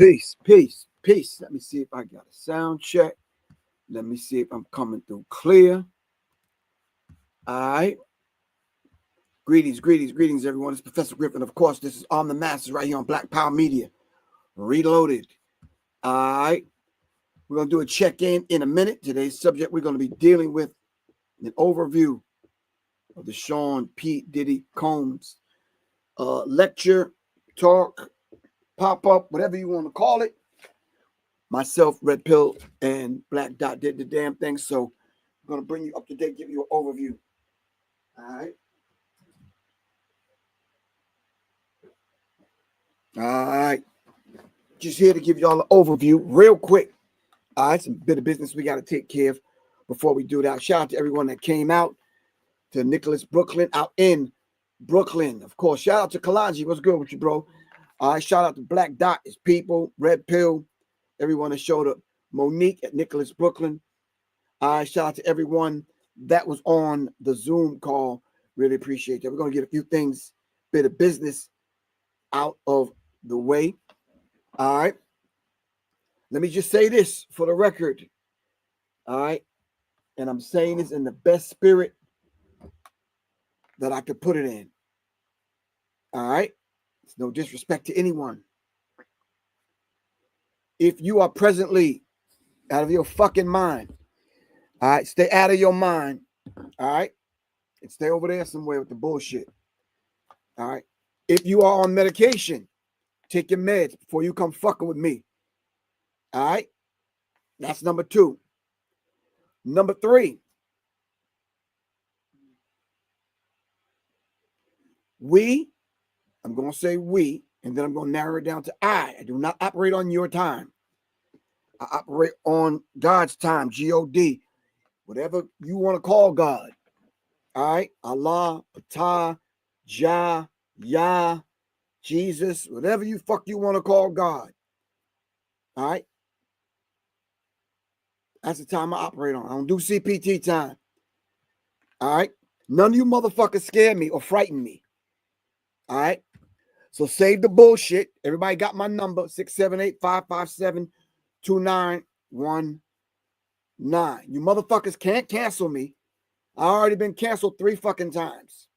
Peace, peace, peace. Let me see if I got a sound check. Let me see if I'm coming through clear. All right. Greetings, greetings, greetings, everyone. It's Professor Griff, and of course, this is On the Masses right here on Black Power Media. Reloaded. All right. We're going to do a check-in in a minute. Today's subject, we're going to be dealing with an overview of the Sean P. Diddy Combs lecture, talk, pop-up, whatever you want to call it. Myself, Red Pill, and Black Dot did the damn thing. So I'm going to bring you up to date, give you an overview. All right. All right. Just here to give you all an overview real quick. All right. Some bit of business we got to take care of before we do that. Shout out to everyone that came out, to Nicholas Brooklyn out in Brooklyn. Of course, shout out to Kalanji. What's good with you, bro? All right. Shout out to Black Dot, his people, Red Pill, everyone that showed up. Monique at Nicholas Brooklyn. All right. Shout out to everyone that was on the Zoom call. Really appreciate that. We're going to get a few things, bit of business out of the way. All right. Let me just say this for the record. All right. And I'm saying this in the best spirit that I could put it in. All right. It's no disrespect to anyone. If you are presently out of your fucking mind, all right, stay out of your mind. All right. And stay over there somewhere with the bullshit. All right. If you are on medication, take your meds before you come fucking with me. All right. That's number 2. Number 3. I'm going to say we, and then I'm going to narrow it down to I. I do not operate on your time. I operate on God's time, G-O-D. Whatever you want to call God. All right. Allah, Ptah, Jah, Yah, Jesus, whatever you want to call God. All right. That's the time I operate on. I don't do CPT time. All right. None of you motherfuckers scare me or frighten me. All right. So save the bullshit. Everybody got my number, 678-557-2919. You motherfuckers can't cancel me. I already been canceled 3 fucking times.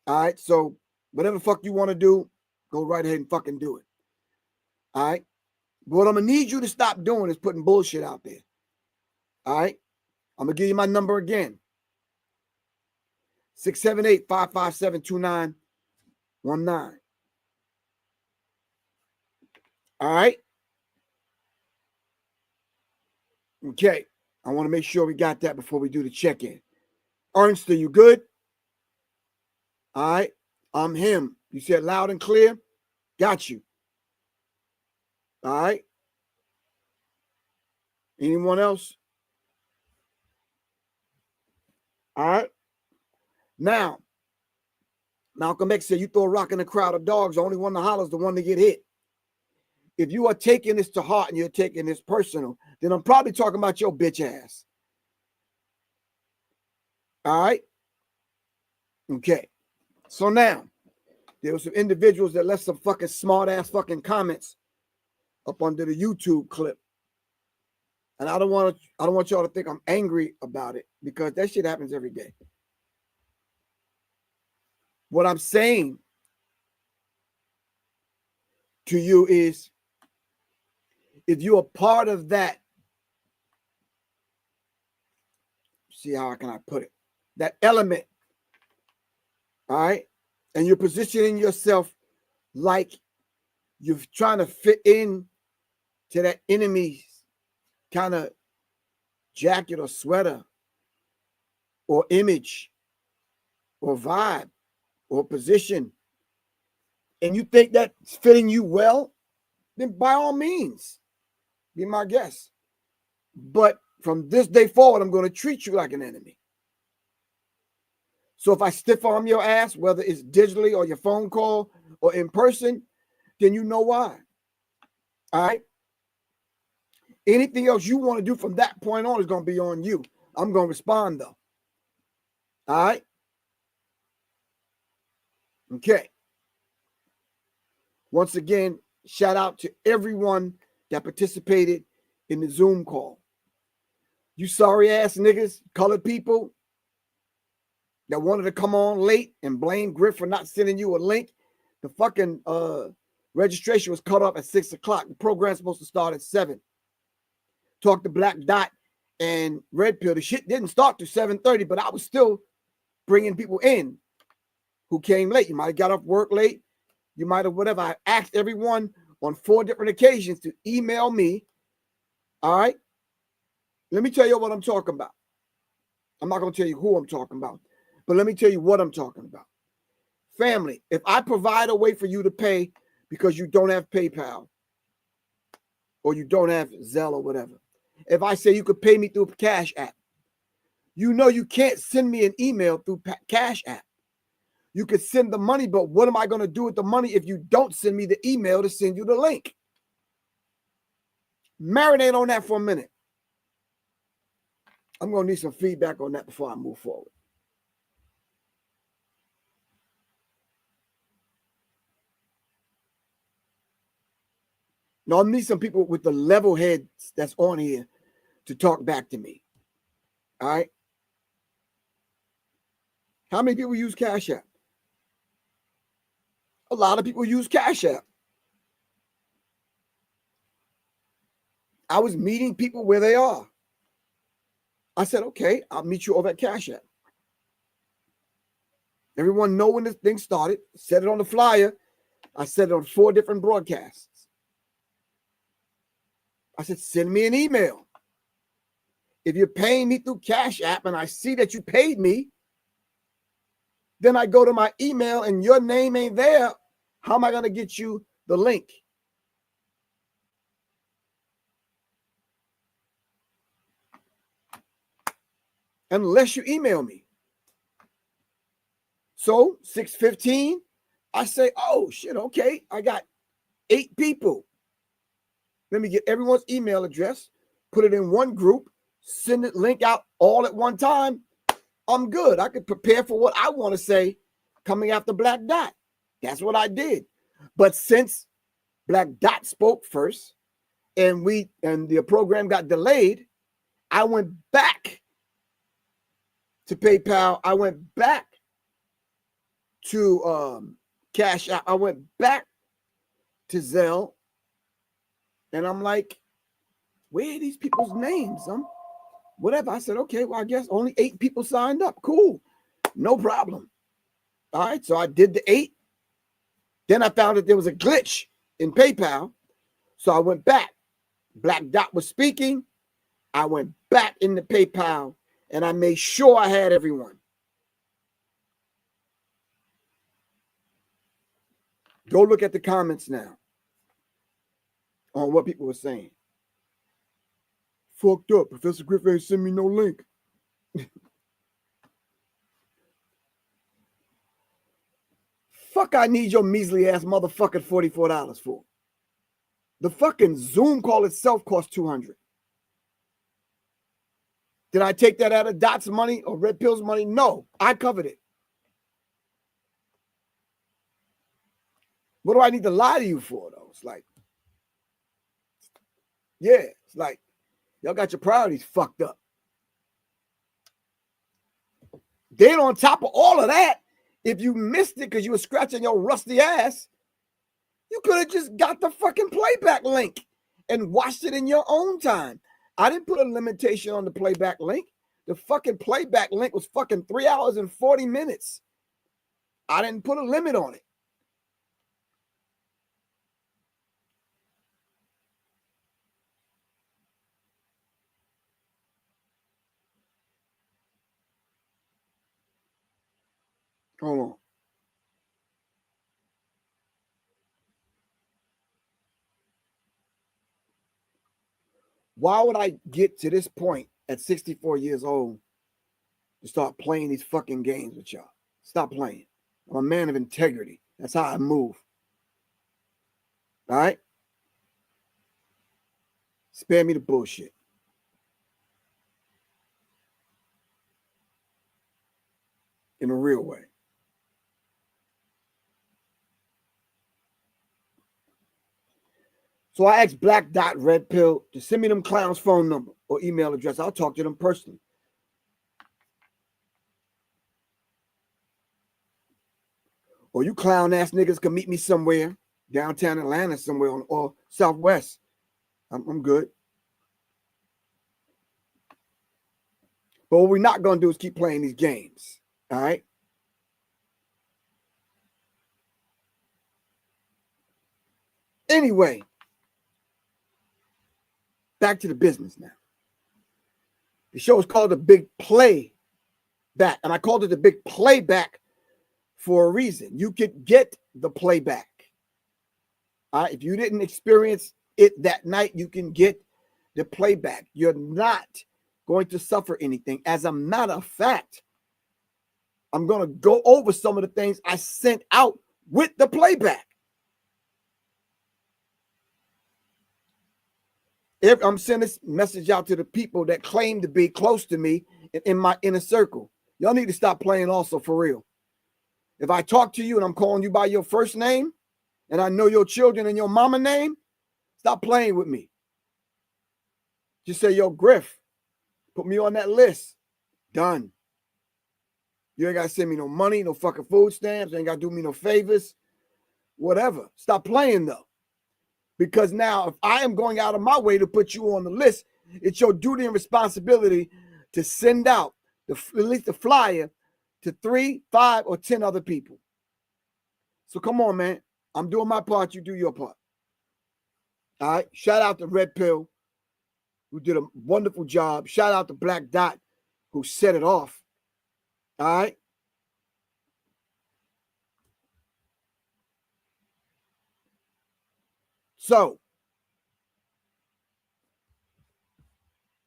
All right. So whatever the fuck you want to do, go right ahead and fucking do it. All right. But what I'm going to need you to stop doing is putting bullshit out there. All right. I'm going to give you my number again. 678-557-2919. All right. Okay. I want to make sure we got that before we do the check-in. Ernst, are you good? All right. I'm him. You said loud and clear? Got you. All right. Anyone else? All right. Now, Malcolm X said, you throw a rock in a crowd of dogs, the only one that hollers, the one to get hit. If you are taking this to heart and you're taking this personal, then I'm probably talking about your bitch ass. All right. Okay. So now, there were some individuals that left some fucking smart ass fucking comments up under the YouTube clip. And I don't want y'all to think I'm angry about it, because that shit happens every day. What I'm saying to you is, if you're a part of that, see how can I put it? That element, all right? And you're positioning yourself like you're trying to fit in to that enemy's kind of jacket or sweater or image or vibe or position, and you think that's fitting you well, then by all means, be my guest. But from this day forward, I'm going to treat you like an enemy. So if I stiff arm your ass, whether it's digitally or your phone call or in person, then you know why. All right? Anything else you want to do from that point on is going to be on you. I'm going to respond, though. All right? Okay. Once again, shout out to everyone that participated in the Zoom call. You sorry ass niggas, colored people that wanted to come on late and blame Griff for not sending you a link. The fucking registration was cut off at 6 o'clock. The program's supposed to start at 7. Talk to Black Dot and Red Pill. The shit didn't start to 7:30, but I was still bringing people in who came late. You might have got off work late. You might have whatever. I asked everyone on 4 different occasions to email me. All right. Let me tell you what I'm talking about. I'm not going to tell you who I'm talking about, but let me tell you what I'm talking about. Family, if I provide a way for you to pay because you don't have PayPal or you don't have Zelle or whatever, if I say you could pay me through Cash App, you know you can't send me an email through Cash App. You could send the money, but what am I going to do with the money if you don't send me the email to send you the link? Marinate on that for a minute. I'm going to need some feedback on that before I move forward. Now, I need some people with the level heads that's on here to talk back to me. All right? How many people use Cash App? A lot of people use Cash App. I was meeting people where they are. I said, okay, I'll meet you over at Cash App. Everyone know when this thing started. Said it on the flyer. I said it on 4 different broadcasts. I said, send me an email. If you're paying me through Cash App and I see that you paid me, then I go to my email and your name ain't there. How am I going to get you the link? Unless you email me. So 6:15, I say, oh shit, okay, I got 8 people. Let me get everyone's email address, put it in one group, send it link out all at one time. I'm good. I could prepare for what I want to say coming after Black Dot. That's what I did. But since Black Dot spoke first and the program got delayed, I went back to PayPal. I went back to Cash App. I went back to Zelle. And I'm like, where are these people's names? Whatever. I said, okay, well, I guess only 8 people signed up. Cool. No problem. All right. So I did the 8. Then I found that there was a glitch in PayPal. So I went back. Black Dot was speaking. I went back into PayPal and I made sure I had everyone. Go look at the comments now on what people were saying. Fucked up. Professor Griff ain't send me no link. Fuck, I need your measly ass motherfucking $44 for. The fucking Zoom call itself cost $200. Did I take that out of Dot's money or Red Pill's money? No, I covered it. What do I need to lie to you for, though? It's like, yeah, it's like, y'all got your priorities fucked up. Then on top of all of that, if you missed it because you were scratching your rusty ass, you could have just got the fucking playback link and watched it in your own time. I didn't put a limitation on the playback link. The fucking playback link was fucking 3 hours and 40 minutes. I didn't put a limit on it. Hold on. Why would I get to this point at 64 years old to start playing these fucking games with y'all? Stop playing. I'm a man of integrity. That's how I move. All right? Spare me the bullshit. In a real way. So I asked Black Dot Red Pill to send me them clowns' phone number or email address. I'll talk to them personally. Or you clown ass niggas can meet me somewhere, downtown Atlanta somewhere or Southwest. I'm good. But what we're not going to do is keep playing these games. All right? Anyway, back to the business now. The show is called The Big Playback. And I called it The Big Playback for a reason. You could get the playback. All right? If you didn't experience it that night, you can get the playback. You're not going to suffer anything. As a matter of fact, I'm going to go over some of the things I sent out with the playback. If I'm sending this message out to the people that claim to be close to me in my inner circle, y'all need to stop playing also for real. If I talk to you and I'm calling you by your first name and I know your children and your mama name, stop playing with me. Just say, yo, Griff, put me on that list. Done. You ain't got to send me no money, no fucking food stamps. You ain't got to do me no favors. Whatever. Stop playing, though. Because now, if I am going out of my way to put you on the list, it's your duty and responsibility to send out at least the flyer to 3, 5, or 10 other people. So come on, man. I'm doing my part. You do your part. All right. Shout out to Red Pill, who did a wonderful job. Shout out to Black Dot, who set it off. All right. So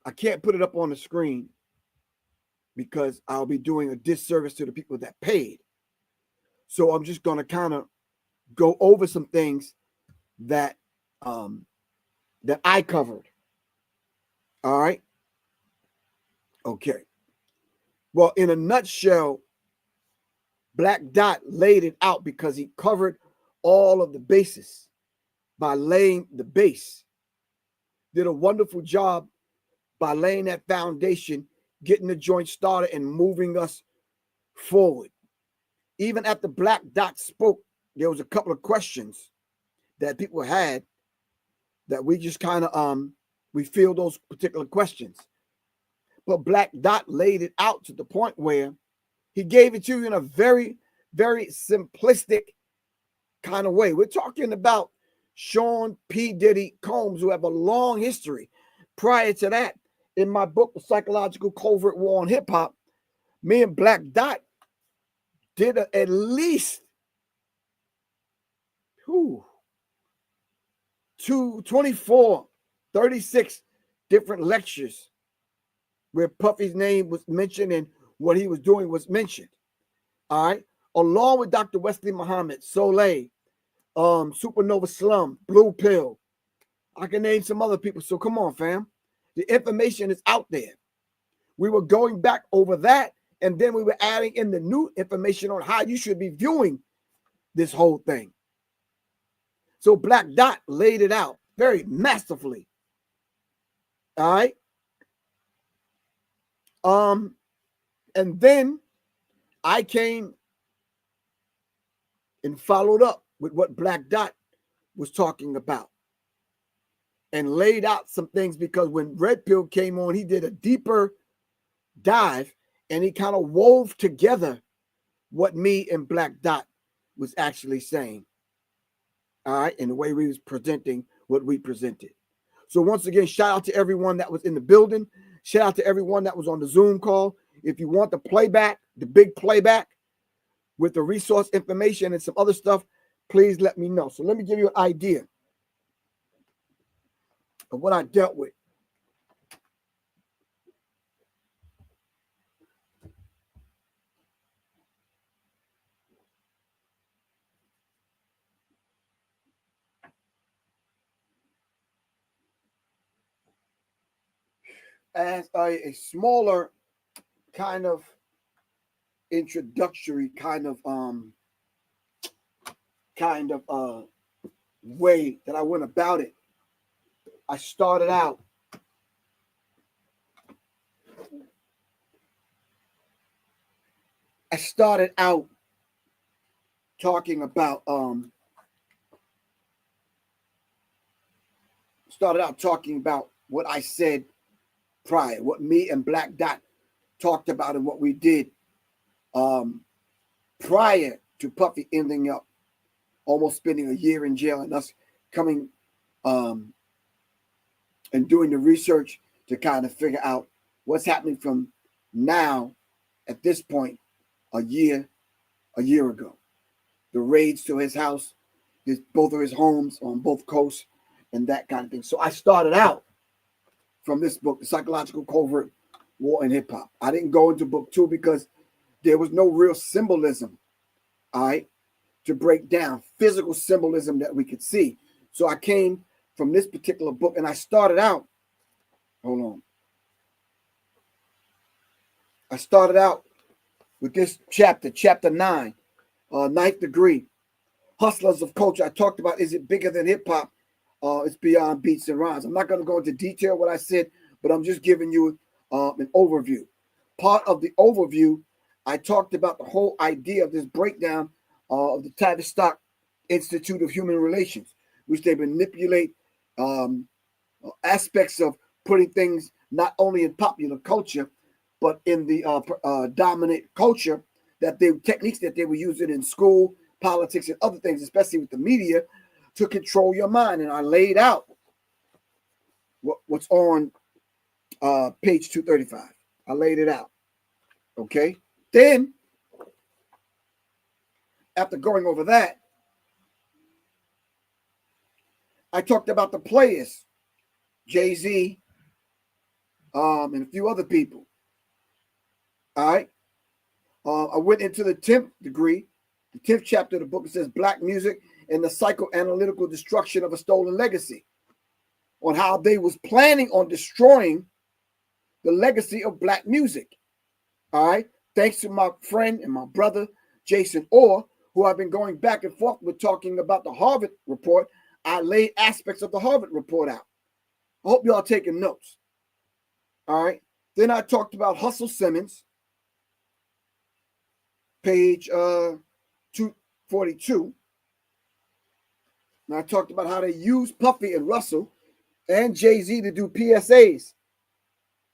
I can't put it up on the screen because I'll be doing a disservice to the people that paid. So I'm just going to kind of go over some things that that I covered. All right. Okay. Well, in a nutshell, Black Dot laid it out because he covered all of the bases by laying the base. Did a wonderful job by laying that foundation, getting the joint started and moving us forward. Even after Black Dot spoke, there was a couple of questions that people had that we just kind of we feel those particular questions. But Black Dot laid it out to the point where he gave it to you in a very, very simplistic kind of way. We're talking about Sean P. Diddy Combs, who have a long history. Prior to that, in my book, The Psychological Covert War on Hip Hop, me and Black Dot did at least 24, 36 different lectures where Puffy's name was mentioned and what he was doing was mentioned. All right. Along with Dr. Wesley Muhammad, Soleil, Supernova Slum, Blue Pill. I can name some other people. So come on, fam. The information is out there. We were going back over that, and then we were adding in the new information on how you should be viewing this whole thing. So Black Dot laid it out very masterfully. All right. And then I came and followed up with what Black Dot was talking about and laid out some things, because when Red Pill came on, he did a deeper dive and he kind of wove together what me and Black Dot was actually saying. All right. And the way we was presenting what we presented. So once again, shout out to everyone that was in the building. Shout out to everyone that was on the Zoom call. If you want the playback, the big playback with the resource information and some other stuff, please let me know. So let me give you an idea of what I dealt with. As a smaller kind of introductory kind of way that I went about it. I started out talking about what I said prior, what me and Black Dot talked about and what we did prior to Puffy ending up almost spending a year in jail and us coming and doing the research to kind of figure out what's happening from now at this point a year ago. The raids to his house, both of his homes on both coasts and that kind of thing. So I started out from this book, The Psychological Covert War in Hip Hop. I didn't go into book 2 because there was no real symbolism, all right, to break down physical symbolism that we could see. So I came from this particular book and I started out, I started out with this chapter 9, Ninth Degree, Hustlers of Culture. I talked about, is it bigger than hip hop? It's beyond beats and rhymes. I'm not going to go into detail what I said, but I'm just giving you an overview. Part of the overview, I talked about the whole idea of this breakdown of the Tavistock Institute of Human Relations, which they manipulate aspects of putting things not only in popular culture, but in the dominant culture, techniques that they were using in school, politics, and other things, especially with the media, to control your mind. And I laid out what's on page 235. I laid it out. Okay. Then, after going over that, I talked about the players, Jay-Z, and a few other people. All right. I went into the 10th degree, the 10th chapter of the book. It says Black Music and the Psychoanalytical Destruction of a Stolen Legacy, on how they was planning on destroying the legacy of Black music. All right. Thanks to my friend and my brother, Jason Orr, who I've been going back and forth with talking about the Harvard report. I laid aspects of the Harvard report out. I hope y'all taking notes. All right. Then I talked about Hustle Simmons, page 242. And I talked about how they used Puffy and Russell and Jay-Z to do PSAs.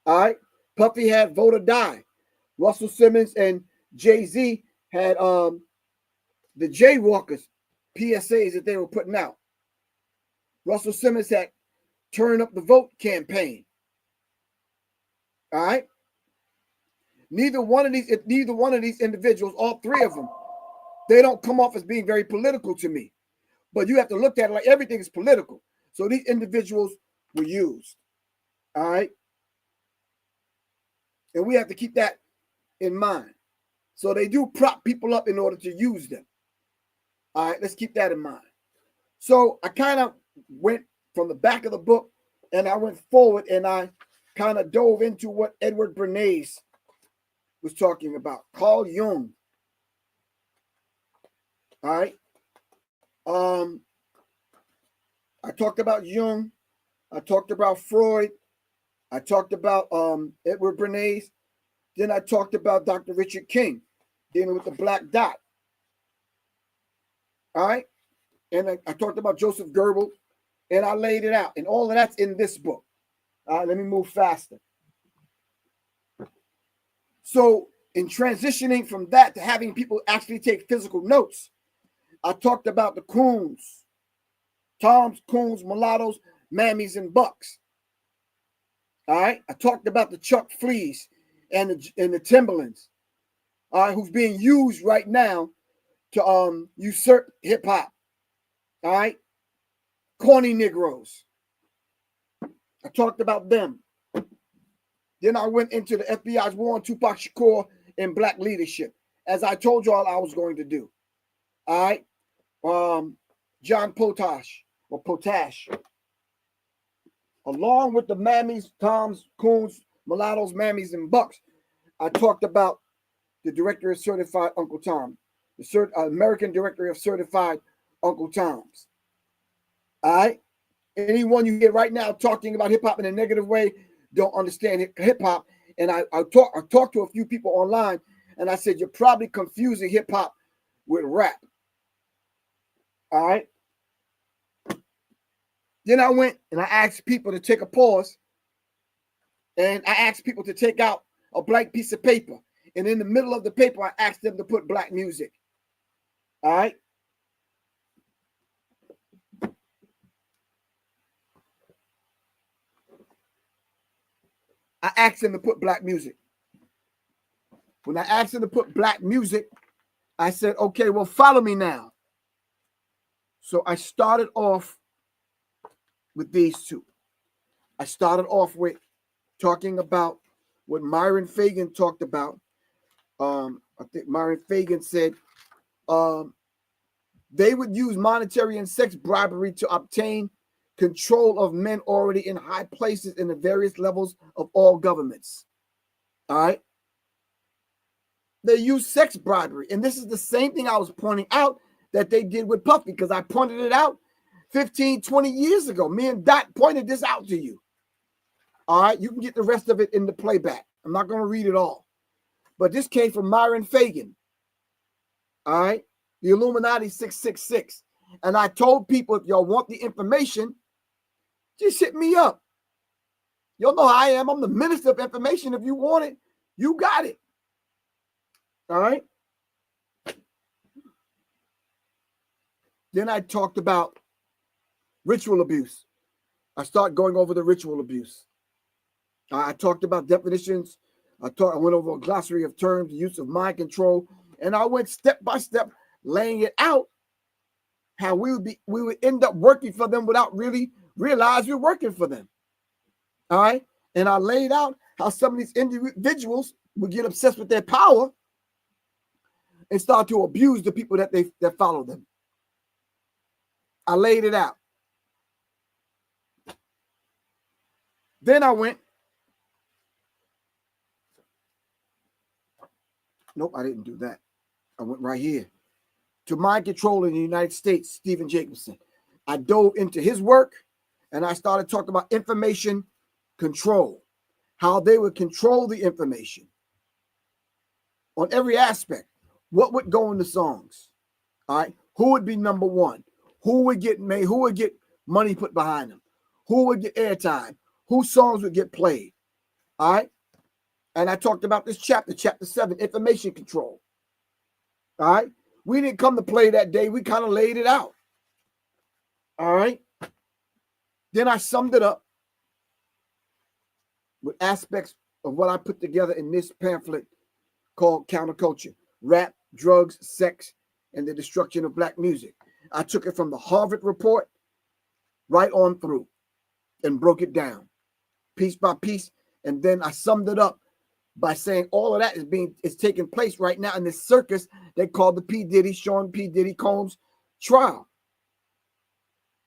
All right. Puffy had Vote or Die. Russell Simmons and Jay-Z had the Jaywalkers PSAs that they were putting out. Russell Simmons had Turn Up the Vote campaign. All right. Neither one of these individuals, all three of them, they don't come off as being very political to me. But you have to look at it like everything is political. So these individuals were used. All right. And we have to keep that in mind. So they do prop people up in order to use them. All right. Let's keep that in mind. So I kind of went from the back of the book and I went forward and I kind of dove into what Edward Bernays was talking about. Carl Jung. All right. I talked about Jung. I talked about Freud. I talked about Edward Bernays. Then I talked about Dr. Richard King dealing with the black dot. All right. And I talked about Joseph Goebbels and I laid it out. And all of that's in this book. All right, let me move faster. So in transitioning from that to having people actually take physical notes, I talked about the coons, toms, coons, mulattoes, mammies, and bucks. All right. I talked about the Chuck Fleas and the Timberlands, all right, who's being used right now to usurp hip hop. All right. Corny Negroes. I talked about them. Then I went into the FBI's war on Tupac Shakur and black leadership, as I told y'all I was going to do. All right. John Potash, along with the mammies, toms, coons, mulattoes, mammies, and bucks. I talked about the director of Certified Uncle Tom, the American Directory of Certified Uncle Toms. All right. Anyone you hear right now talking about hip hop in a negative way don't understand hip hop. And I talked to a few people online, and I said, you're probably confusing hip hop with rap. All right. Then I went and I asked people to take a pause, and I asked people to take out a blank piece of paper. And in the middle of the paper, I asked them to put black music. All right. I asked them to put black music. When I asked them to put black music, I said, okay, well, follow me now. So I started off with these two. I started off with talking about what Myron Fagan talked about. I think Myron Fagan said they would use monetary and sex bribery to obtain control of men already in high places in the various levels of all governments. All right. They use sex bribery. And this is the same thing I was pointing out that they did with Puffy, because I pointed it out 15, 20 years ago. Me and Dot pointed this out to you. All right. You can get the rest of it in the playback. I'm not going to read it all. But this came from Myron Fagan. All right. The Illuminati 666. And I told people, if y'all want the information, just hit me up. Y'all know how I am. I'm the minister of information. If you want it, you got it. All right. Then I talked about ritual abuse. I start going over the ritual abuse. I talked about definitions. I went over a glossary of terms, the use of mind control, and I went step by step, laying it out how we would end up working for them without really realize we're working for them. All right. And I laid out how some of these individuals would get obsessed with their power and start to abuse the people that follow them. I laid it out. Then I went. Nope, I didn't do that. I went right here to mind control in the United States, Stephen Jacobson. I dove into his work, and I started talking about information control, how they would control the information on every aspect. What would go in the songs? All right. Who would be number one? Who would get made? Who would get money put behind them? Who would get airtime? Whose songs would get played? All right. And I talked about this chapter 7, information control. All right. We didn't come to play that day. We kind of laid it out. All right. Then I summed it up with aspects of what I put together in this pamphlet called Counterculture: Rap, Drugs, Sex, and the Destruction of Black Music. I took it from the Harvard report right on through and broke it down piece by piece. And then I summed it up by saying all of that is taking place right now in this circus they call the Sean P. Diddy Combs trial,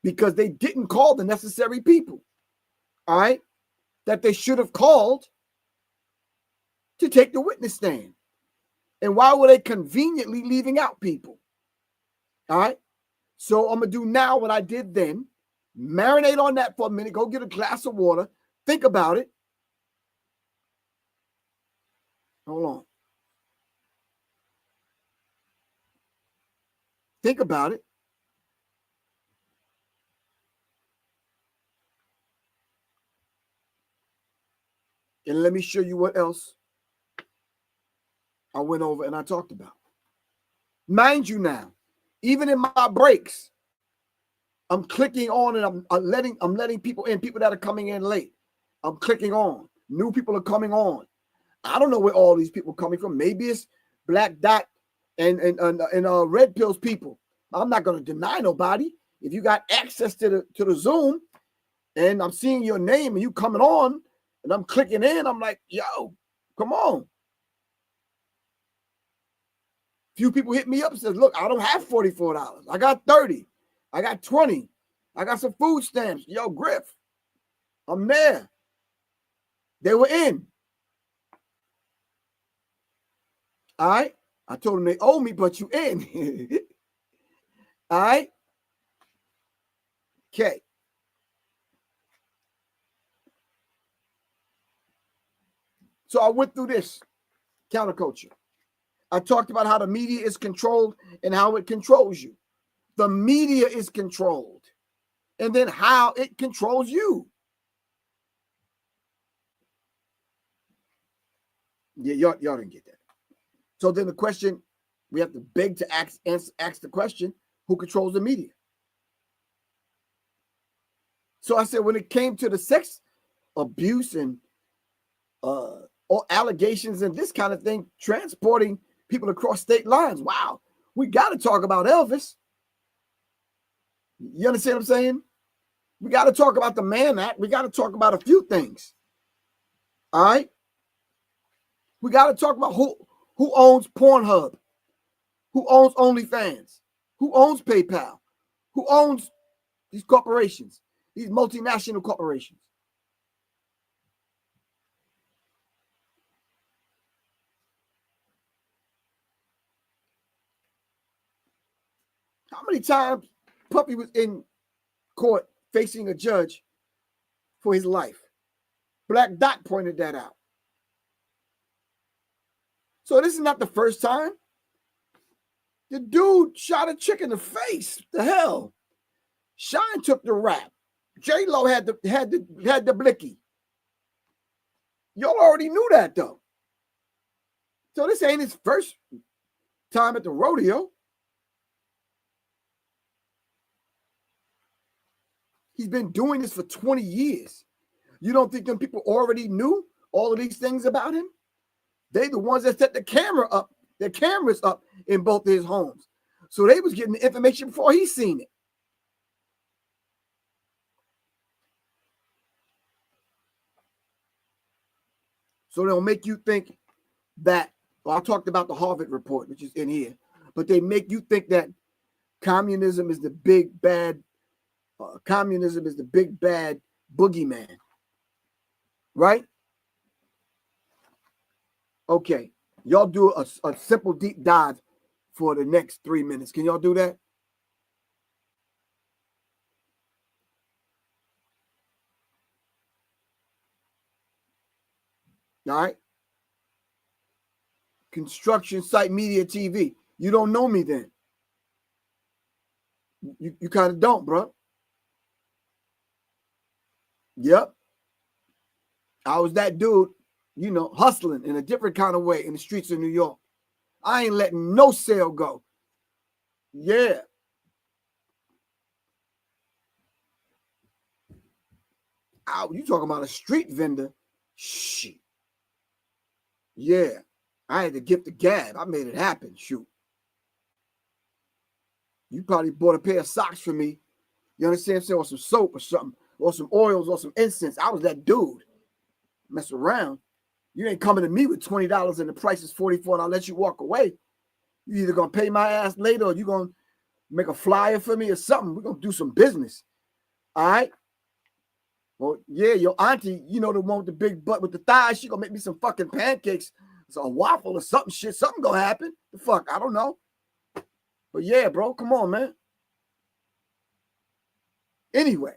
because they didn't call the necessary people, all right, that they should have called to take the witness stand. And why were they conveniently leaving out people? All right. So I'm going to do now what I did then. Marinate on that for a minute. Go get a glass of water. Think about it. Hold on. Think about it. And let me show you what else I went over and I talked about. Mind you now, even in my breaks, I'm clicking on and I'm letting people in, people that are coming in late. I'm clicking on. New people are coming on. I don't know where all these people are coming from. Maybe it's Black Dot and Red Pills people. I'm not going to deny nobody. If you got access to the Zoom and I'm seeing your name and you coming on and I'm clicking in, I'm like, yo, come on. Few people hit me up and said, look, I don't have $44. I got 30. I got 20. I got some food stamps. Yo, Griff, I'm there. They were in. All right. I told them they owe me, but you in. All right. Okay. So I went through this counterculture. I talked about how the media is controlled and how it controls you. The media is controlled, and then how it controls you. Yeah, y'all didn't get that. So then the question, we have to beg to ask the question, who controls the media? So I said, when it came to the sex abuse and or allegations and this kind of thing, transporting people across state lines, wow, we got to talk about Elvis. You understand what I'm saying? We got to talk about the Mann Act. We got to talk about a few things. All right? We got to talk about who owns Pornhub, who owns OnlyFans, who owns PayPal, who owns these corporations, these multinational corporations. How many times Puppy was in court facing a judge for his life? Black Dot pointed that out. So this is not the first time. The dude shot a chick in the face. The hell? Shine took the rap. J-Lo had the blicky. Y'all already knew that though. So this ain't his first time at the rodeo. He's been doing this for 20 years. You don't think them people already knew all of these things about him? They the ones that set the camera up, their cameras up in both his homes. So they was getting the information before he seen it. So they'll make you think that, well, I talked about the Harvard report, which is in here, but they make you think that communism is the big bad, boogeyman, right? Okay, y'all do a simple deep dive for the next 3 minutes. Can y'all do that? All right. Construction site media TV. You don't know me then. You kind of don't, bro. Yep. I was that dude, you know, hustling in a different kind of way in the streets of New York. I ain't letting no sale go. Yeah. You talking about a street vendor? Shit. Yeah. I had to get the gab. I made it happen. Shoot. You probably bought a pair of socks for me. You understand what I'm saying? Or some soap or something. Or some oils or some incense. I was that dude. Mess around. You ain't coming to me with $20 and the price is $44 and I'll let you walk away. You either going to pay my ass later or you going to make a flyer for me or something. We're going to do some business. All right? Well, yeah, your auntie, you know, the one with the big butt with the thighs, she going to make me some fucking pancakes. So a waffle or something shit. Something going to happen. The fuck? I don't know. But yeah, bro, come on, man. Anyway.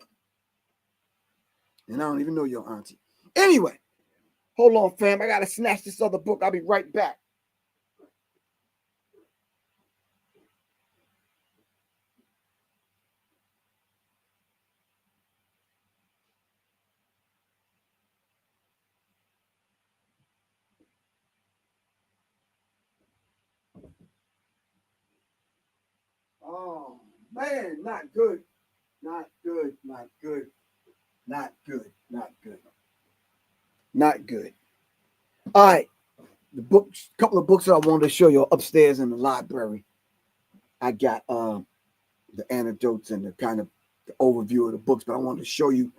And I don't even know your auntie. Anyway. Hold on, fam. I got to snatch this other book. I'll be right back. Oh, man, not good. Not good. Not good. Not good. Not good. Not good. All right. The books, couple of books that I wanted to show you upstairs in the library. I got the anecdotes and the kind of the overview of the books, but I wanted to show you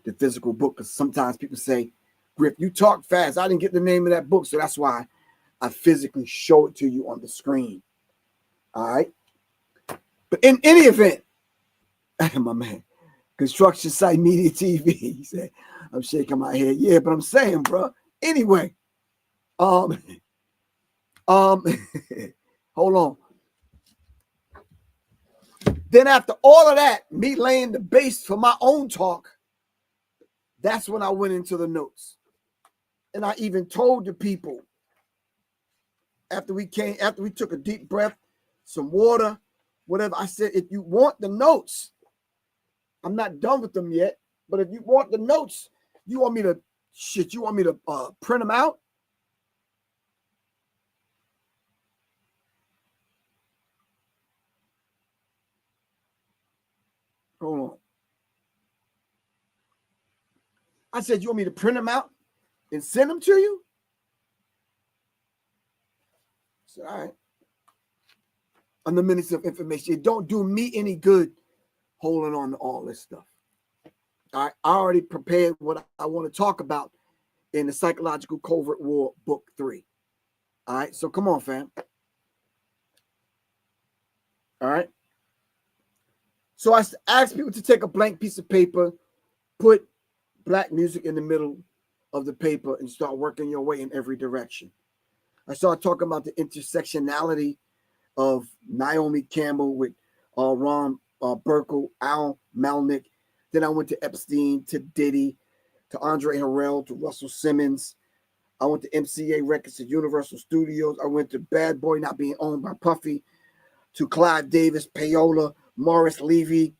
the physical book because sometimes people say, Griff, you talk fast. I didn't get the name of that book, so that's why I physically show it to you on the screen. All right. But in any event, my man, construction site media TV. He said, I'm shaking my head. Yeah, but I'm saying, bro. Anyway, hold on. Then after all of that, me laying the base for my own talk, that's when I went into the notes. And I even told the people after we took a deep breath, some water, whatever. I said, if you want the notes, I'm not done with them yet, but if you want the notes, you want me to print them out? Hold on. I said, you want me to print them out and send them to you? I said, all right. On the minutes of information, it don't do me any good holding on to all this stuff. I already prepared what I want to talk about in the Psychological Covert War, Book 3. All right, so come on, fam. All right. So I asked people to take a blank piece of paper, put black music in the middle of the paper, and start working your way in every direction. I started talking about the intersectionality of Naomi Campbell with Ron Burkle, Al Malnick. Then I went to Epstein, to Diddy, to Andre Harrell, to Russell Simmons. I went to MCA Records, to Universal Studios. I went to Bad Boy not being owned by Puffy, to Clive Davis, Payola, Morris Levy.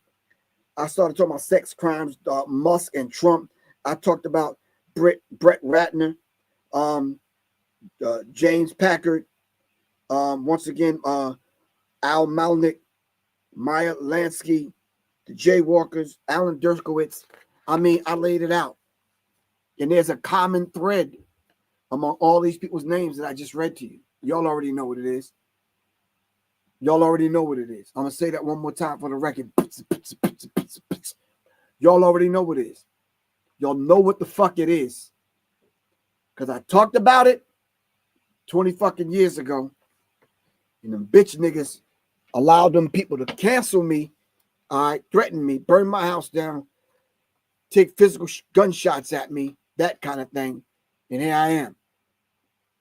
I started talking about sex crimes, Musk and Trump. I talked about Brett Ratner, James Packard, once again, Al Malnick, Maya Lansky, the Jaywalkers, Alan Dershowitz. I mean, I laid it out. And there's a common thread among all these people's names that I just read to you. Y'all already know what it is. Y'all already know what it is. I'm going to say that one more time for the record. Y'all already know what it is. Y'all know what the fuck it is. Because I talked about it 20 fucking years ago. And them bitch niggas allowed them people to cancel me, all right, threaten me, burn my house down, take physical gunshots at me, that kind of thing. And here I am.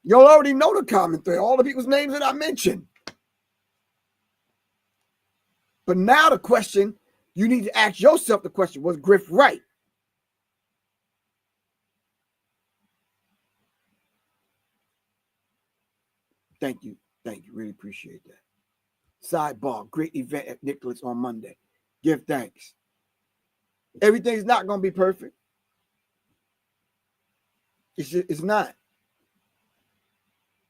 Y'all already know the common thread, all the people's names that I mentioned. But now the question, you need to ask yourself the question, was Griff right? Thank you. Thank you. Really appreciate that. Sidebar, great event at Nicholas on Monday. Give thanks. Everything's not going to be perfect. It's not.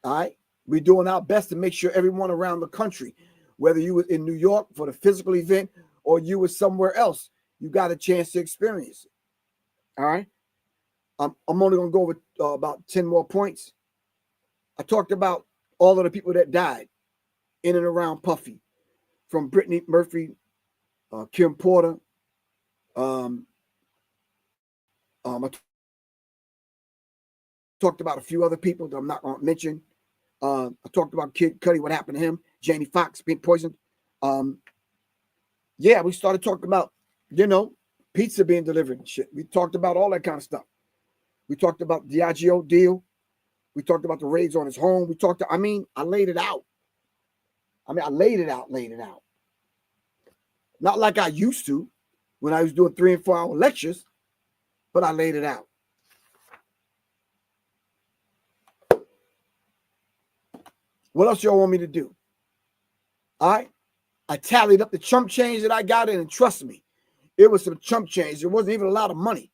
All right? We're doing our best to make sure everyone around the country, whether you were in New York for the physical event or you were somewhere else, you got a chance to experience it. All right? I'm only going to go over about 10 more points. I talked about all of the people that died in and around Puffy, from Brittany Murphy, Kim Porter. I talked about a few other people that I'm not going to mention. I talked about Kid Cudi, what happened to him, Jamie Foxx being poisoned. Yeah, we started talking about, pizza being delivered and shit. We talked about all that kind of stuff. We talked about the Diageo deal. We talked about the raids on his home. I laid it out. I laid it out. Not like I used to when I was doing 3 and 4 hour lectures, but I laid it out. What else y'all want me to do? All right. I tallied up the chump change that I got in, and trust me, it was some chump change. It wasn't even a lot of money.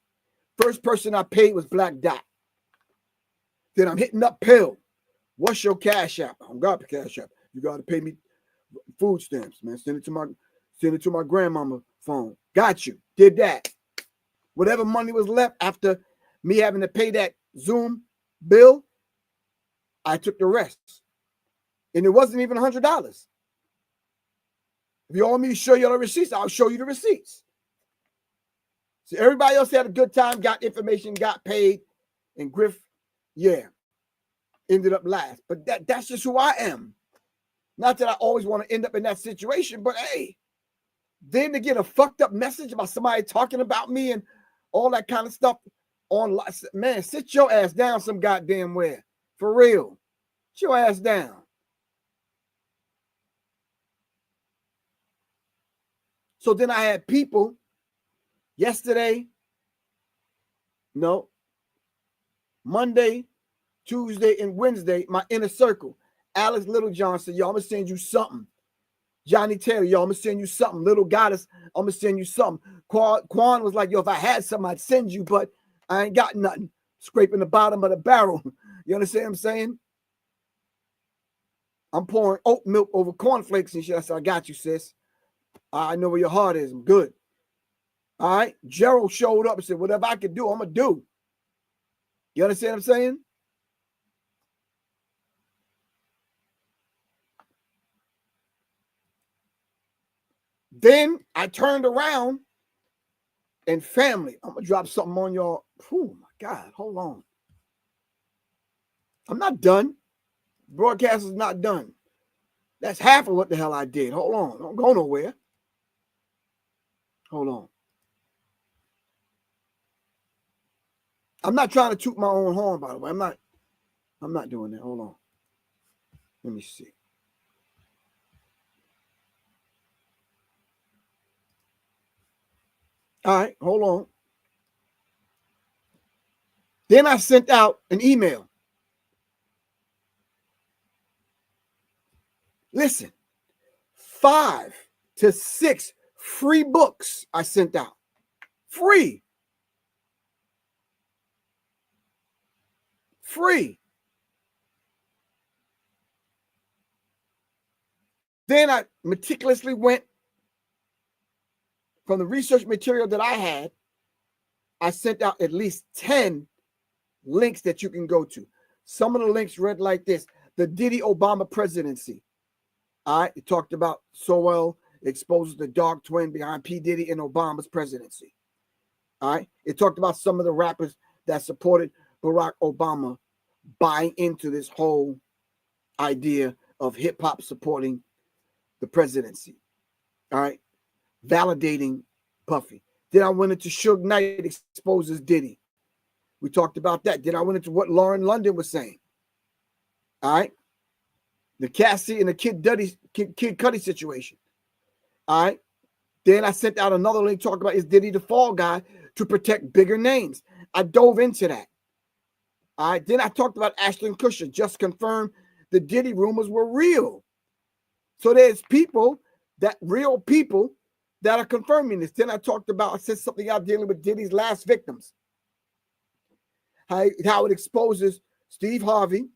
First person I paid was Black Dot. Then I'm hitting up Pill. What's your cash app? I don't got the cash app. You got to pay me food stamps, man. Send it to my grandmama phone. Got you. Did that. Whatever money was left after me having to pay that Zoom bill, I took the rest. And it wasn't even $100. If you want me to show you the receipts, I'll show you the receipts. So everybody else had a good time, got information, got paid, and Griff, ended up last. But that's just who I am. Not that I always want to end up in that situation, but hey, then to get a fucked up message about somebody talking about me and all that kind of stuff online, man, sit your ass down some goddamn where. For real. Sit your ass down. So then I had people yesterday, Monday, Tuesday, and Wednesday, my inner circle. Alex Littlejohn said, yo, I'm going to send you something. Johnny Taylor, yo, I'm going to send you something. Little Goddess, I'm going to send you something. Quan was like, yo, if I had something, I'd send you, but I ain't got nothing. Scraping the bottom of the barrel. You understand what I'm saying? I'm pouring oat milk over cornflakes and shit. I said, I got you, sis. I know where your heart is. I'm good. All right. Gerald showed up and said, whatever I can do, I'm going to do. You understand what I'm saying? Then I turned around and family. I'm going to drop something on y'all. Oh, my God. Hold on. I'm not done. Broadcast is not done. That's half of what the hell I did. Hold on. Don't go nowhere. Hold on. I'm not trying to toot my own horn, by the way. I'm not doing that. Hold on. Let me see. All right, hold on. Then I sent out an email. Listen, 5 to 6 free books I sent out. Free. Free. Then I meticulously went from the research material that I had. I sent out at least 10 links that you can go to. Some of the links read like this: the Diddy Obama presidency. All right, it talked about Sowell exposes the dark twin behind P. Diddy and Obama's presidency. All right, it talked about some of the rappers that supported Barack Obama buying into this whole idea of hip hop supporting the presidency. All right, validating Puffy. Then I went into Suge Knight exposes Diddy. We talked about that. Then I went into what Lauren London was saying. All right, the Cassie and the Kid Cudi situation. All right. Then I sent out another link talking about, is Diddy the fall guy to protect bigger names? I dove into that. All right. Then I talked about Ashton Kutcher, just confirmed the Diddy rumors were real. So there's real people that are confirming this. Then I said something out dealing with Diddy's last victims. How it exposes Steve Harvey,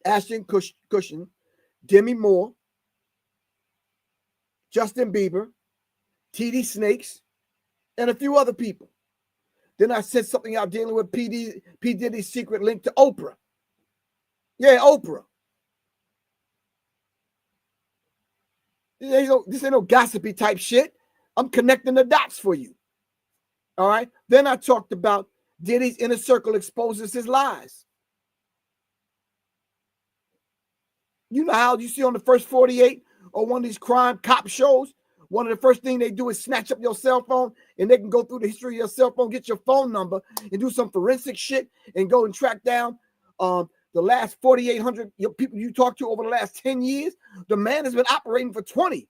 Ashton Kutcher, Demi Moore, Justin Bieber, TD Snakes, and a few other people. Then I said something out dealing with P. Diddy's secret link to Oprah. Yeah, Oprah. This ain't no gossipy type shit. I'm connecting the dots for you. All right. Then I talked about Diddy's inner circle exposes his lies. You know how you see on the first 48 or one of these crime cop shows, one of the first things they do is snatch up your cell phone, and they can go through the history of your cell phone, get your phone number, and do some forensic shit and go and track down the last 4,800 people you talked to over the last 10 years. The man has been operating for 20.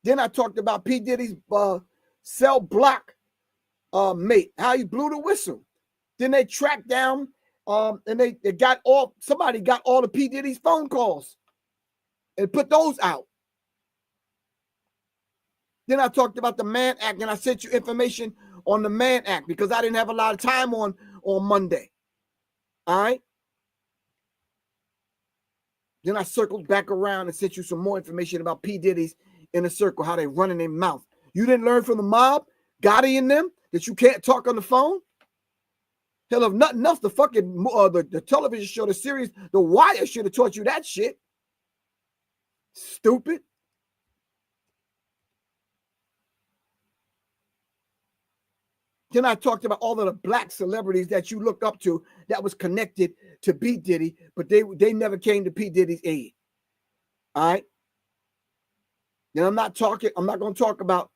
Then I talked about P. Diddy's cell block mate, how he blew the whistle. Then they tracked down and somebody got all the P. Diddy's phone calls and put those out. Then I talked about the Mann Act, and I sent you information on the Mann Act because I didn't have a lot of time on Monday. All right. Then I circled back around and sent you some more information about P. Diddy's inner circle, how they run in their mouth. You didn't learn from the mob, Gotti and them, that you can't talk on the phone? Hell, if nothing else, the fucking the television show, the series, The Wire should have taught you that shit. Stupid. Then I talked about all of the black celebrities that you looked up to that was connected to P. Diddy, but they never came to P. Diddy's aid. All right. Then I'm not going to talk about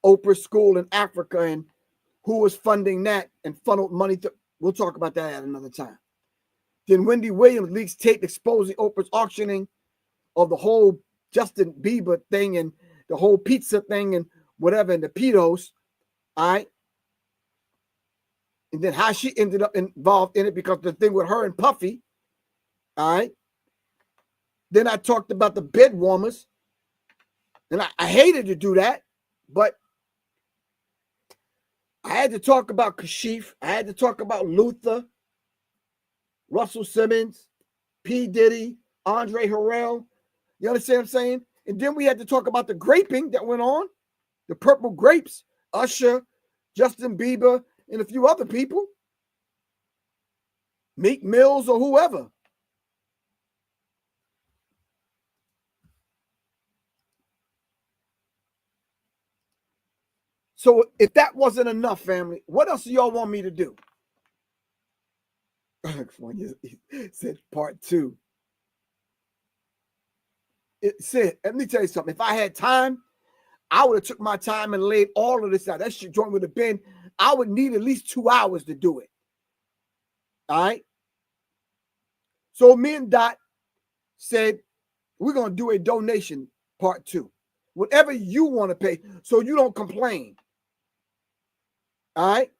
Oprah's school in Africa and who was funding that and funneled money to. We'll talk about that at another time. Then Wendy Williams leaks tape exposing Oprah's auctioning of the whole Justin Bieber thing and the whole pizza thing and whatever, and the pedos. All right. And then how she ended up involved in it because the thing with her and Puffy. All right. Then I talked about the bed warmers. And I hated to do that, but I had to talk about Kashif. I had to talk about Luther, Russell Simmons, P. Diddy, Andre Harrell. You understand what I'm saying? And then we had to talk about the graping that went on, the purple grapes, Usher, Justin Bieber, and a few other people, Meek Mills or whoever. So if that wasn't enough, family, what else do y'all want me to do? Said part 2. It said, let me tell you something. If I had time, I would have took my time and laid all of this out. That shit joint would have been, I would need at least 2 hours to do it. All right. So me and Dot said, we're going to do a donation part 2. Whatever you want to pay, so you don't complain. All right.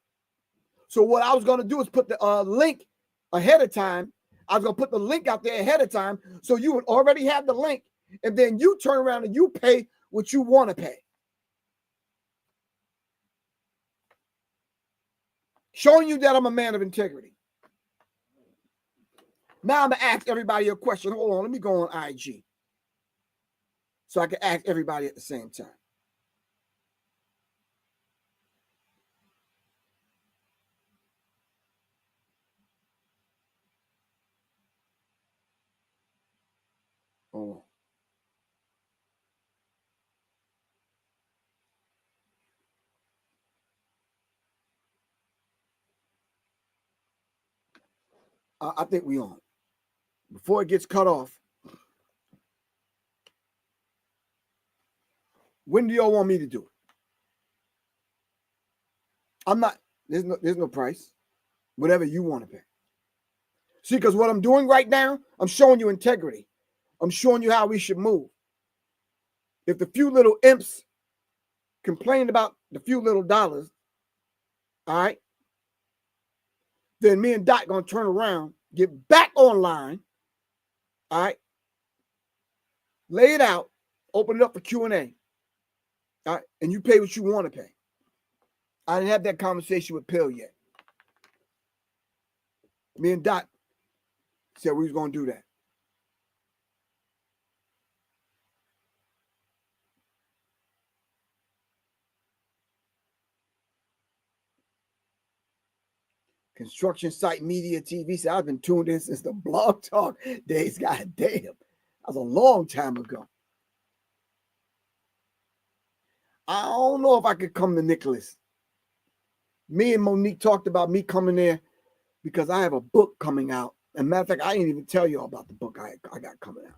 So what I was going to do is put the link ahead of time. I was going to put the link out there ahead of time so you would already have the link. And then you turn around and you pay what you want to pay. Showing you that I'm a man of integrity. Now I'm going to ask everybody a question. Hold on. Let me go on IG so I can ask everybody at the same time. Hold on. I think we on. Before it gets cut off, when do y'all want me to do it? I'm not, there's no price. Whatever you want to pay. See, because what I'm doing right now, I'm showing you integrity. I'm showing you how we should move. If the few little imps complain about the few little dollars, all right, then me and Dot gonna turn around, get back online, all right, lay it out, open it up for Q&A, all right, and you pay what you want to pay. I didn't have that conversation with Pill yet. Me and Dot said we was gonna do that. Construction Site Media TV said, I've been tuned in since the Blog Talk days. God damn. That was a long time ago. I don't know if I could come to Nicholas. Me and Monique talked about me coming there because I have a book coming out. As a matter of fact, I didn't even tell you all about the book I got coming out.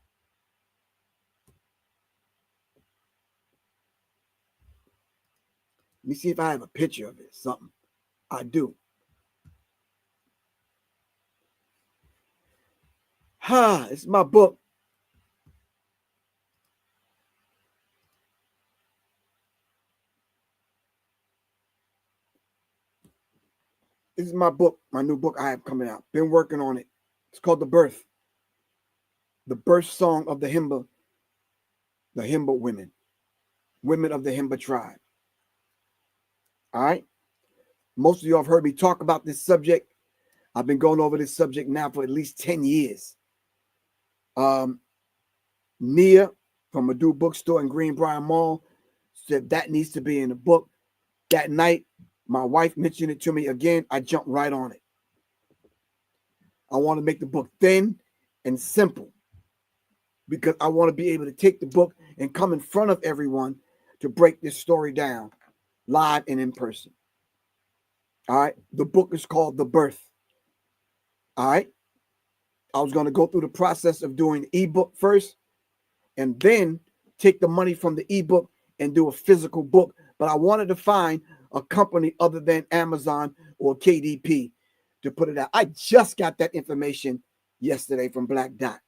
Let me see if I have a picture of it. Something. I do. It's my book. This is my book, my new book I have coming out. Been working on it. It's called The Birth. The birth song of the Himba women. Women of the Himba tribe. All right. Most of you have heard me talk about this subject. I've been going over this subject now for at least 10 years. Nia from Madu Bookstore in Greenbrier Mall said that needs to be in the book. That night, my wife mentioned it to me again. I jumped right on it. I want to make the book thin and simple because I want to be able to take the book and come in front of everyone to break this story down live and in person. All right. The book is called The Birth. All right. I was going to go through the process of doing the ebook first and then take the money from the ebook and do a physical book. But I wanted to find a company other than Amazon or KDP to put it out. I just got that information yesterday from Black Dot.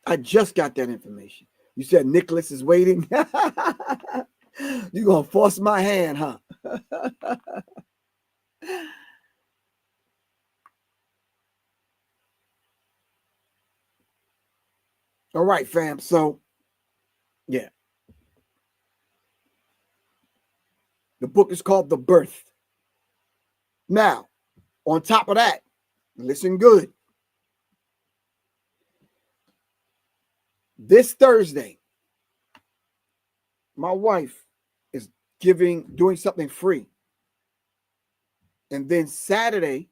I just got that information. You said Nicholas is waiting. You gonna force my hand, huh? All right, fam. So, yeah. The book is called The Birth. Now, on top of that, listen good. This Thursday, my wife is doing something free. And then Saturday,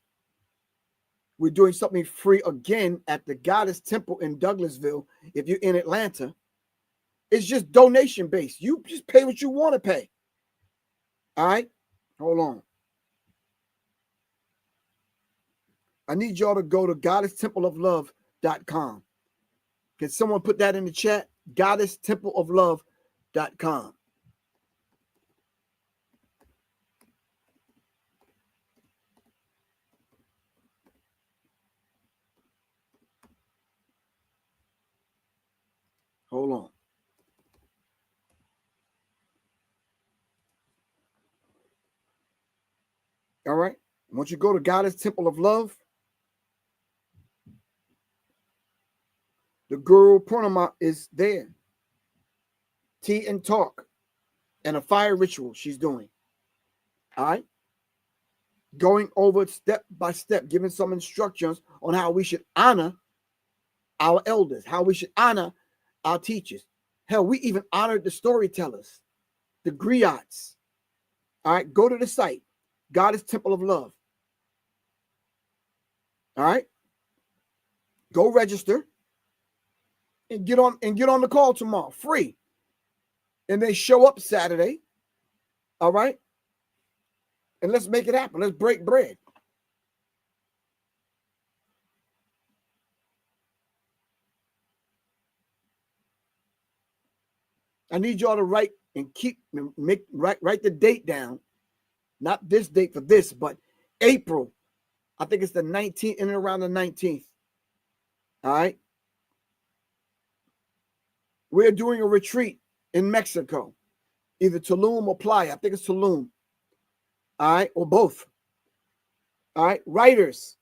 we're doing something free again at the Goddess Temple in Douglasville. If you're in Atlanta, it's just donation based. You just pay what you want to pay. All right, hold on. I need y'all to go to goddesstempleoflove.com. Can someone put that in the chat? goddesstempleoflove.com. Hold on. All right. Once you go to Goddess Temple of Love, the Guru Purnima is there. Tea and talk and a fire ritual she's doing. All right. Going over step by step, giving some instructions on how we should honor our elders, how we should honor our teachers. Hell, we even honored the storytellers, the griots. All right. Go to the site, Goddess Temple of Love. All right. Go register and get on the call tomorrow, free. And then show up Saturday. All right. And let's make it happen. Let's break bread. I need y'all to write and write the date down. Not this date for this, but April. I think it's the 19th, in and around the 19th. All right. We're doing a retreat in Mexico, either Tulum or Playa. I think it's Tulum. All right. Or both. All right. Writers,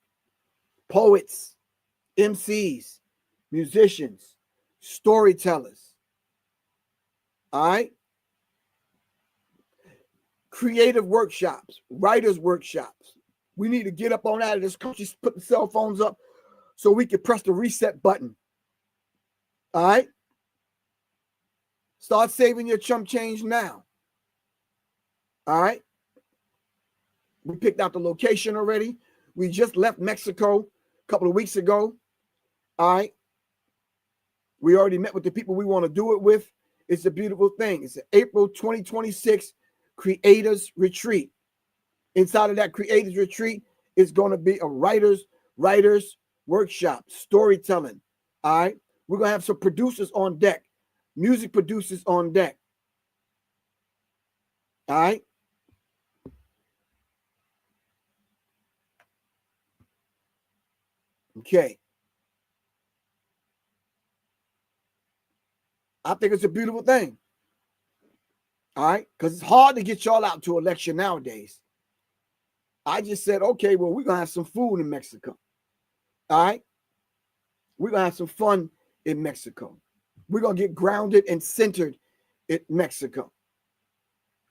poets, MCs, musicians, storytellers. All right. Creative workshops, writers workshops. We need to get up on out of this country, put the cell phones up so we can press the reset button. All right. Start saving your chump change now. All right. We picked out the location already. We just left Mexico a couple of weeks ago. All right. We already met with the people we want to do it with. It's a beautiful thing. It's an April 2026 Creators Retreat. Inside of that Creators Retreat is going to be a writers workshop, storytelling. All right. We're going to have some producers on deck, music producers on deck. All right. Okay. I think it's a beautiful thing. All right. Because it's hard to get y'all out to election nowadays. I just said, okay, well, we're going to have some food in Mexico. All right. We're going to have some fun in Mexico. We're going to get grounded and centered in Mexico.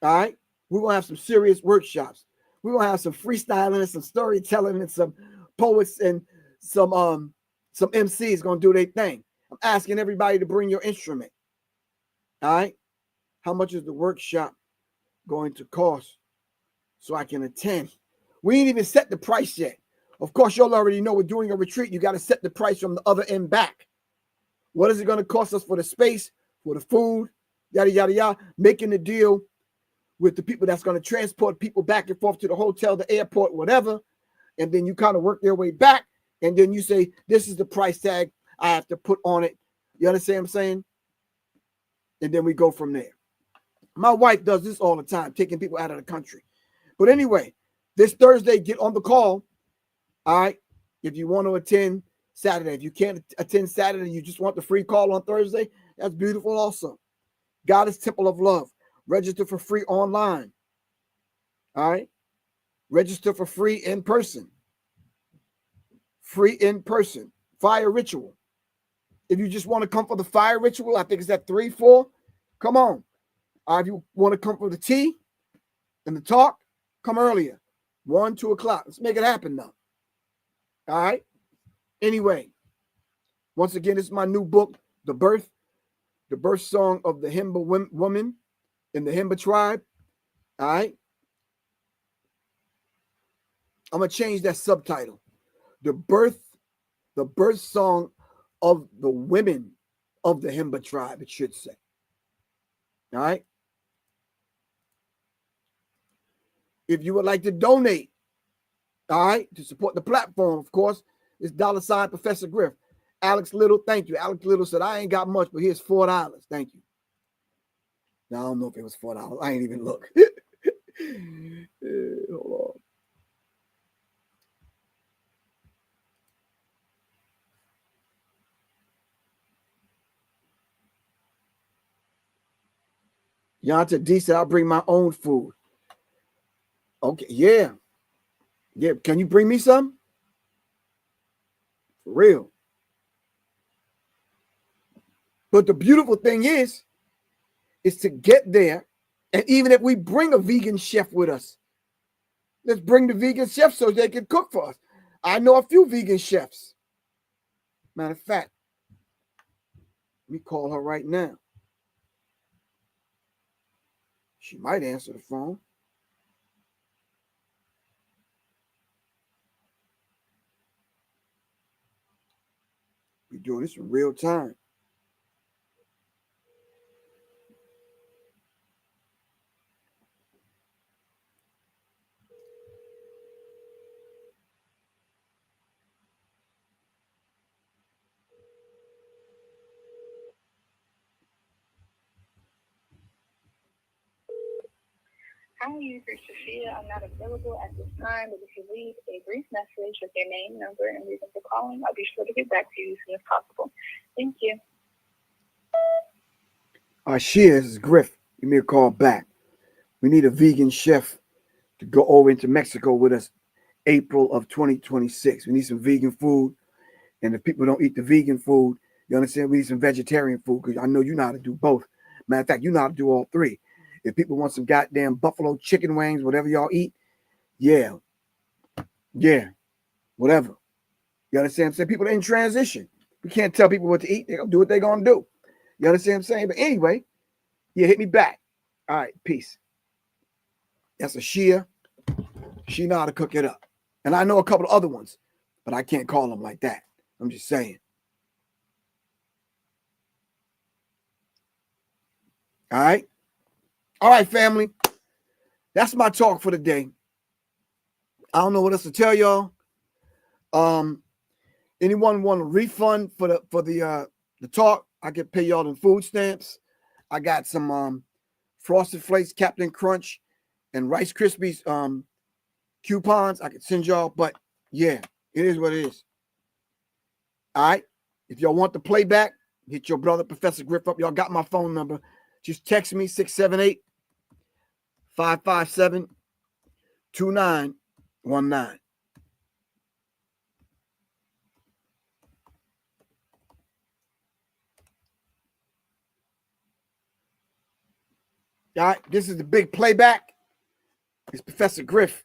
All right. We're going to have some serious workshops. We're going to have some freestyling and some storytelling and some poets and some MCs going to do their thing. I'm asking everybody to bring your instrument. All right. How much is the workshop going to cost so I can attend? We ain't even set the price yet. Of course, y'all already know we're doing a retreat. You got to set the price from the other end back. What is it going to cost us for the space, for the food, yada, yada, yada, making the deal with the people that's going to transport people back and forth to the hotel, the airport, whatever. And then you kind of work their way back. And then you say, this is the price tag I have to put on it. You understand what I'm saying? And then we go from there. My wife does this all the time, taking people out of the country. But anyway, this Thursday, get on the call. All right. If you want to attend Saturday, if you can't attend Saturday, you just want the free call on Thursday, That's beautiful also. Goddess Temple of Love. Register for free online. All right. Register for free in person. Free in person. Fire ritual. If you just want to come for the fire ritual, I think it's at 3, 4. Come on. If you want to come for the tea and the talk, come earlier. 1, 2 o'clock. Let's make it happen now. All right. Anyway, once again, this is my new book, The birth song of the Himba woman in the Himba tribe. All right. I'm going to change that subtitle. The birth song of the women of the Himba tribe, it should say. All right. If you would like to donate, all right, to support the platform, of course, it's $ Professor Griff. Alex Little, thank you. Alex Little said, I ain't got much, but here's $4. Thank you. Now, I don't know if it was $4. I ain't even look. Hold on. Yanta D said, I'll bring my own food. Okay, yeah. Yeah, can you bring me some? For real. But the beautiful thing is to get there. And even if we bring a vegan chef with us, let's bring the vegan chef so they can cook for us. I know a few vegan chefs. Matter of fact, let me call her right now. She might answer the phone. We're doing this in real time. Hi, you've reached Sophia. I'm not available at this time, but if you leave a brief message with your name, number, and reason for calling, I'll be sure to get back to you as soon as possible. Thank you. This is Griff. Give me a call back. We need a vegan chef to go over into Mexico with us April of 2026. We need some vegan food. And if people don't eat the vegan food, you understand, we need some vegetarian food because I know you know how to do both. Matter of fact, you know how to do all three. If people want some goddamn buffalo chicken wings, whatever y'all eat, yeah, whatever. You understand what I'm saying? People are in transition. We can't tell people what to eat. They're going to do what they're going to do. You understand what I'm saying? But anyway, yeah, hit me back. All right, peace. That's a Shia. She know how to cook it up. And I know a couple of other ones, but I can't call them like that. I'm just saying. All right. All right, family. That's my talk for the day. I don't know what else to tell y'all. Anyone want a refund for the talk? I can pay y'all in food stamps. I got some Frosted Flakes, Captain Crunch, and Rice Krispies coupons I could send y'all. But yeah, it is what it is. All right. If y'all want the playback, hit your brother Professor Griff up. Y'all got my phone number. Just text me 678-557-2919. All right, this is the big playback. It's Professor Griff.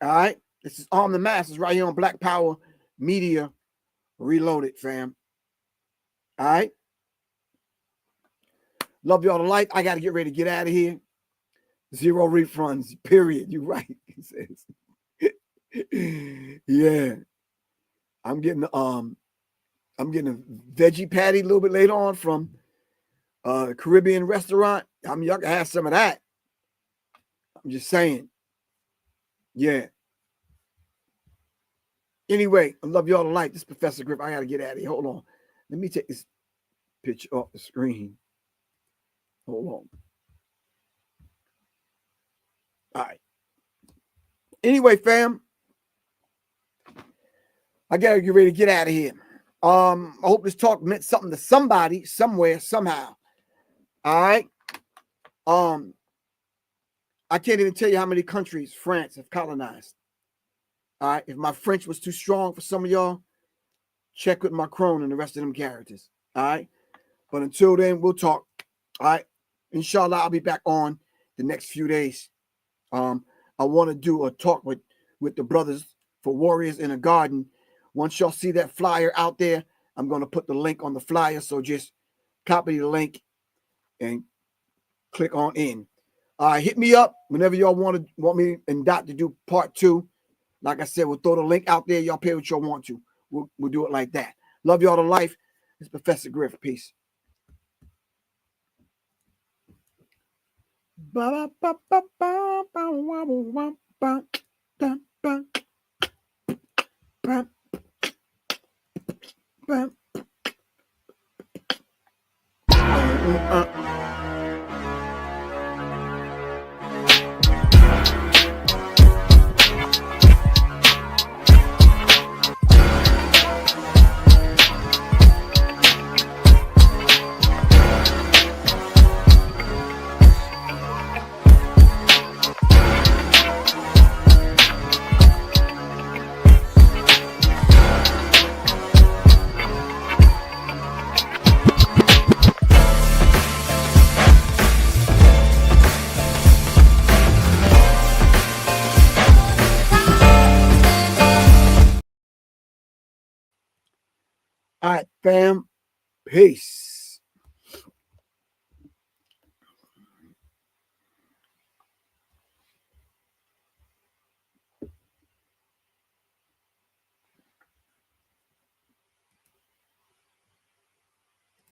All right, this is Arm the Masses right here on Black Power Media Reloaded, fam. All right. Love y'all to life. I got to get ready to get out of here. 0 refunds, period. You right. He says. Yeah. I'm getting a veggie patty a little bit later on from a Caribbean restaurant. I mean, y'all can have some of that. I'm just saying. Yeah. Anyway, I love y'all to life. This is Professor Griff. I got to get out of here. Hold on. Let me take this picture off the screen. Hold on. All right. Anyway, fam, I got to get ready to get out of here. I hope this talk meant something to somebody, somewhere, somehow. All right. I can't even tell you how many countries France have colonized. All right. If my French was too strong for some of y'all, check with Macron and the rest of them characters. All right. But until then, we'll talk. All right. Inshallah, I'll be back on the next few days. I want to do a talk with the brothers for Warriors in a Garden. Once y'all see that flyer out there, I'm going to put the link on the flyer. So just copy the link and click on in. Hit me up whenever y'all want me and Dot to do part 2. Like I said, we'll throw the link out there. Y'all pay what y'all want to. We'll do it like that. Love y'all to life. It's Professor Griff. Peace. All right, fam. Peace.